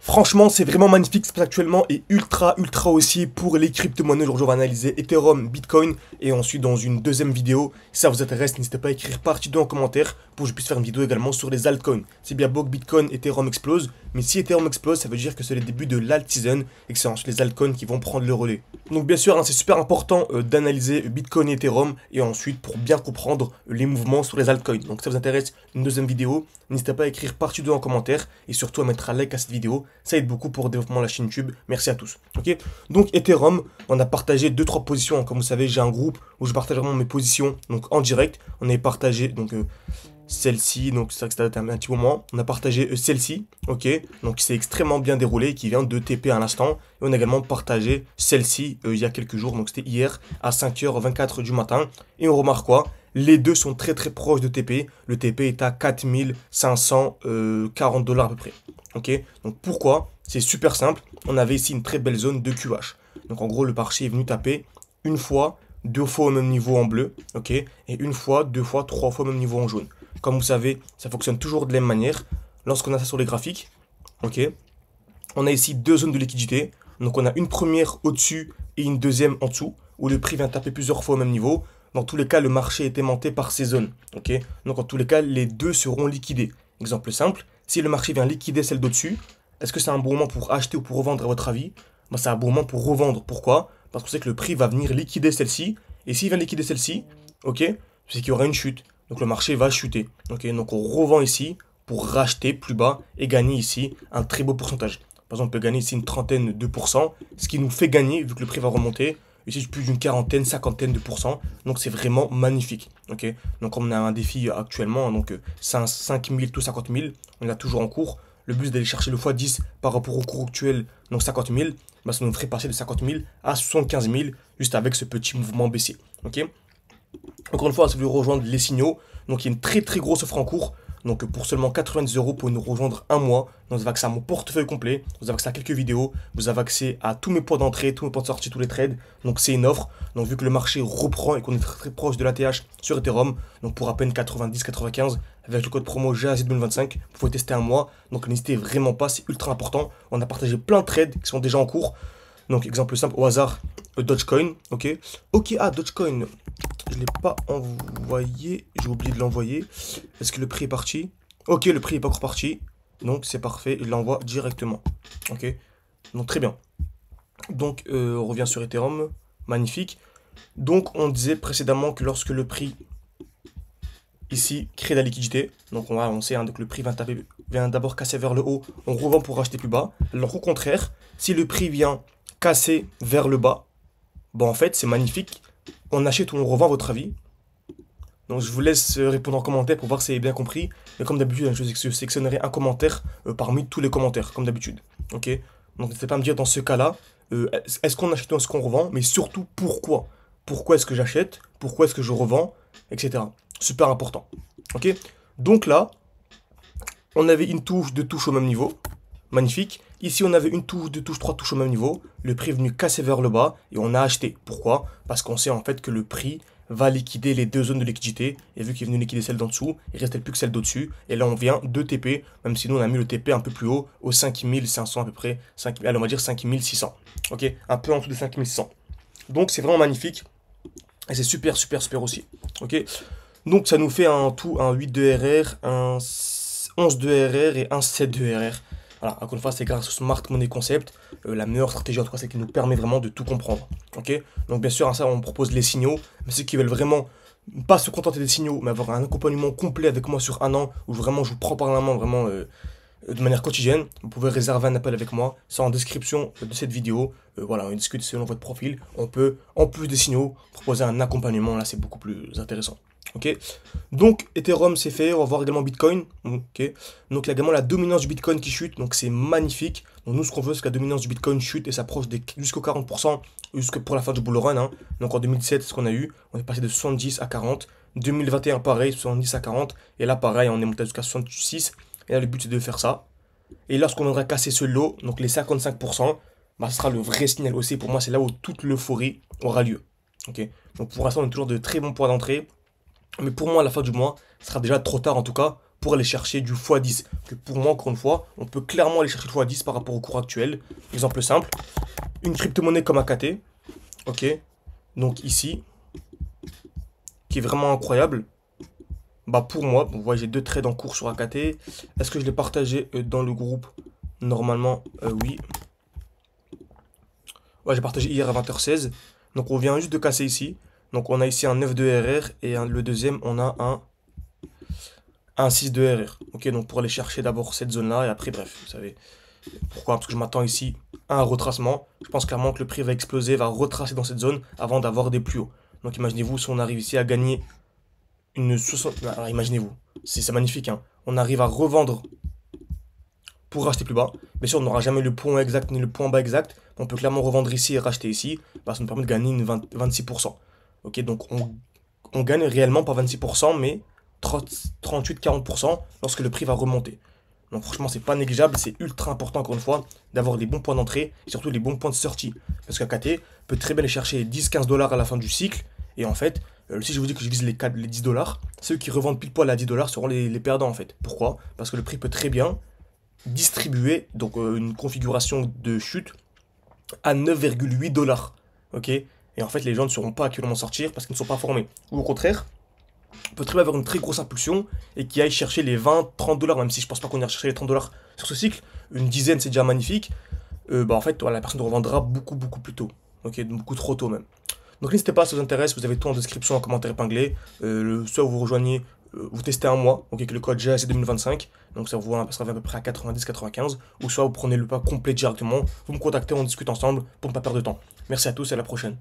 Franchement, c'est vraiment magnifique ce qui se passe actuellement et ultra haussier pour les crypto-monnaies. Aujourd'hui, on va analyser Ethereum, Bitcoin et ensuite dans une deuxième vidéo. Si ça vous intéresse, n'hésitez pas à écrire partie 2 en commentaire pour que je puisse faire une vidéo également sur les altcoins. C'est bien beau que Bitcoin, Ethereum explose, mais si Ethereum explose, ça veut dire que c'est le début de l'alt-season et que c'est ensuite les altcoins qui vont prendre le relais. Donc bien sûr, hein, c'est super important d'analyser Bitcoin et Ethereum et ensuite pour bien comprendre les mouvements sur les altcoins. Donc si ça vous intéresse, une deuxième vidéo, n'hésitez pas à écrire partie 2 en commentaire et surtout à mettre un like à cette vidéo. Ça aide beaucoup pour le développement de la chaîne YouTube. Merci à tous. Ok. Donc Ethereum, on a partagé 2-3 positions. Comme vous savez, j'ai un groupe où je partage vraiment mes positions. Donc en direct, on avait partagé donc celle-ci. Donc c'est ça que ça date un petit moment. On a partagé celle-ci. Ok. Donc c'est extrêmement bien déroulé, qui vient de TP à l'instant. Et on a également partagé celle-ci il y a quelques jours. Donc c'était hier à 5h24 du matin. Et on remarque quoi? Les deux sont très proches de TP. Le TP est à 4540 $ à peu près. Ok, donc pourquoi? C'est super simple. On avait ici une très belle zone de QH. Donc en gros, le marché est venu taper une fois, deux fois au même niveau en bleu. Ok, et une fois, deux fois, trois fois au même niveau en jaune. Comme vous savez, ça fonctionne toujours de la même manière. Lorsqu'on a ça sur les graphiques, ok, on a ici deux zones de liquidité. Donc on a une première au-dessus et une deuxième en dessous, où le prix vient taper plusieurs fois au même niveau. Dans tous les cas, le marché est aimanté par ces zones. Ok, donc en tous les cas, les deux seront liquidés. Exemple simple, si le marché vient liquider celle d'au-dessus, est-ce que c'est un bon moment pour acheter ou pour revendre à votre avis? C'est un bon moment pour revendre. Pourquoi? Parce qu'on sait que le prix va venir liquider celle-ci. Et s'il vient liquider celle-ci, ok, c'est qu'il y aura une chute. Donc le marché va chuter. Ok, donc on revend ici pour racheter plus bas et gagner ici un très beau pourcentage. Par exemple, on peut gagner ici une trentaine de pourcents, ce qui nous fait gagner, vu que le prix va remonter, ici plus d'une quarantaine, cinquantaine de pourcents. Donc c'est vraiment magnifique. Ok, donc on a un défi actuellement, donc 5 000, tout 50 000, on a toujours en cours. Le but c'est d'aller chercher le x10 par rapport au cours actuel, donc 50 000. Ça nous ferait passer de 50 000 à 75 000, juste avec ce petit mouvement baissier. Ok. Encore une fois, si vous voulez rejoindre les signaux, donc il y a une très grosse offre en cours. Donc pour seulement 90 € pour nous rejoindre un mois, donc vous avez accès à mon portefeuille complet, vous avez accès à quelques vidéos, vous avez accès à tous mes points d'entrée, tous mes points de sortie, tous les trades. Donc c'est une offre. Donc vu que le marché reprend et qu'on est très proche de l'ATH sur Ethereum, donc pour à peine 90-95, avec le code promo GAZ2025, vous pouvez tester un mois. Donc n'hésitez vraiment pas, c'est ultra important. On a partagé plein de trades qui sont déjà en cours. Donc exemple simple au hasard, Dogecoin, ok. Ok, Dogecoin, je ne l'ai pas envoyé, j'ai oublié de l'envoyer. Est-ce que le prix est parti? Ok, le prix n'est pas encore parti, donc c'est parfait, il l'envoie directement. Ok, donc très bien. Donc on revient sur Ethereum, magnifique. Donc on disait précédemment que lorsque le prix ici crée de la liquidité, donc on sait que le prix vient d'abord casser vers le haut, on revend pour acheter plus bas. Alors au contraire, si le prix vient casser vers le bas, bon en fait c'est magnifique, on achète ou on revend à votre avis. Donc je vous laisse répondre en commentaire pour voir si vous avez bien compris. Mais comme d'habitude, je sélectionnerai un commentaire parmi tous les commentaires, comme d'habitude. Ok. Donc n'hésitez pas à me dire dans ce cas-là, est-ce qu'on achète ou est-ce qu'on revend, mais surtout pourquoi. Pourquoi est-ce que j'achète, pourquoi est-ce que je revends, etc. Super important. Ok. Donc là, on avait une touche, deux touches au même niveau. Magnifique. Ici, on avait une touche, deux touches, trois touches au même niveau. Le prix est venu casser vers le bas et on a acheté. Pourquoi? Parce qu'on sait en fait que le prix va liquider les deux zones de liquidité. Et vu qu'il est venu liquider celle d'en dessous, il ne restait plus que celle d'au-dessus. Et là, on vient de TP, même si nous, on a mis le TP un peu plus haut, aux 5500 à peu près. Allez, on va dire 5600. Ok, un peu en dessous de 5600. Donc, c'est vraiment magnifique. Et c'est super aussi. Ok, donc ça nous fait un tout, un 8 de RR, un 11 de RR et un 7 de RR. Voilà, encore une fois, c'est grâce au Smart Money Concept, la meilleure stratégie en tout cas, c'est qui nous permet vraiment de tout comprendre. Ok, donc bien sûr, ça, on propose les signaux, mais ceux qui veulent vraiment pas se contenter des signaux, mais avoir un accompagnement complet avec moi sur un an, où vraiment je vous prends par la main vraiment de manière quotidienne, vous pouvez réserver un appel avec moi, c'est en description de cette vidéo. Voilà, on discute selon votre profil, on peut, en plus des signaux, proposer un accompagnement, là c'est beaucoup plus intéressant. Ok, donc Ethereum c'est fait, on va voir également Bitcoin. Ok, donc il y a également la dominance du Bitcoin qui chute, donc c'est magnifique. Donc nous ce qu'on veut c'est que la dominance du Bitcoin chute et s'approche jusqu'aux 40%, jusque pour la fin du bull run. Hein. Donc en 2017 c'est ce qu'on a eu, on est passé de 70 à 40. 2021 pareil, 70 à 40. Et là pareil, on est monté jusqu'à 66. Et là le but c'est de faire ça. Et lorsqu'on aura cassé ce lot, donc les 55%, ce sera le vrai signal haussier. Pour moi c'est là où toute l'euphorie aura lieu. Ok, donc pour l'instant on a toujours de très bons points d'entrée. Mais pour moi, à la fin du mois, ce sera déjà trop tard en tout cas pour aller chercher du x10. Que pour moi, encore une fois, on peut clairement aller chercher le x10 par rapport au cours actuel. Exemple simple, une crypto-monnaie comme AKT, ok, donc ici, qui est vraiment incroyable. Bah pour moi, vous voyez, j'ai 2 trades en cours sur AKT. Est-ce que je l'ai partagé dans le groupe? Normalement, oui. Ouais, j'ai partagé hier à 20h16. Donc on vient juste de casser ici. Donc on a ici un 9 de RR et le deuxième, on a un 6 de RR. Ok, donc pour aller chercher d'abord cette zone-là et après, bref, vous savez. Pourquoi? Parce que je m'attends ici à un retracement. Je pense clairement que le prix va exploser, va retracer dans cette zone avant d'avoir des plus hauts. Donc imaginez-vous si on arrive ici à gagner une 60... Alors imaginez-vous, c'est magnifique, hein. On arrive à revendre pour racheter plus bas. Bien sûr, on n'aura jamais le point exact ni le point bas exact. On peut clairement revendre ici et racheter ici. Bah, ça nous permet de gagner 26%. Ok, donc on gagne réellement pas 26%, mais 38-40% lorsque le prix va remonter. Donc franchement, c'est pas négligeable, c'est ultra important encore une fois d'avoir les bons points d'entrée et surtout les bons points de sortie. Parce qu'AKT peut très bien aller chercher 10-15 $ à la fin du cycle. Et en fait, si je vous dis que je vise les 10 $, ceux qui revendent pile poil à 10 $ seront les perdants en fait. Pourquoi? Parce que le prix peut très bien distribuer donc une configuration de chute à 9,8 $. Ok? Et en fait, les gens ne sauront pas à quel moment sortir parce qu'ils ne sont pas formés. Ou au contraire, on peut très bien avoir une très grosse impulsion et qui aille chercher les 20-30 $, même si je pense pas qu'on ira chercher les 30 $ sur ce cycle. Une dizaine, c'est déjà magnifique. Bah en fait, voilà, la personne revendra beaucoup plus tôt. Ok, beaucoup trop tôt même. Donc n'hésitez pas si ça vous intéresse, vous avez tout en description, en commentaire épinglé. Soit vous rejoignez, vous testez un mois, ok, avec le code GAC 2025, donc ça vous passera à peu près à 90-95, ou soit vous prenez le pas complet directement, vous me contactez, on discute ensemble pour ne pas perdre de temps. Merci à tous et à la prochaine.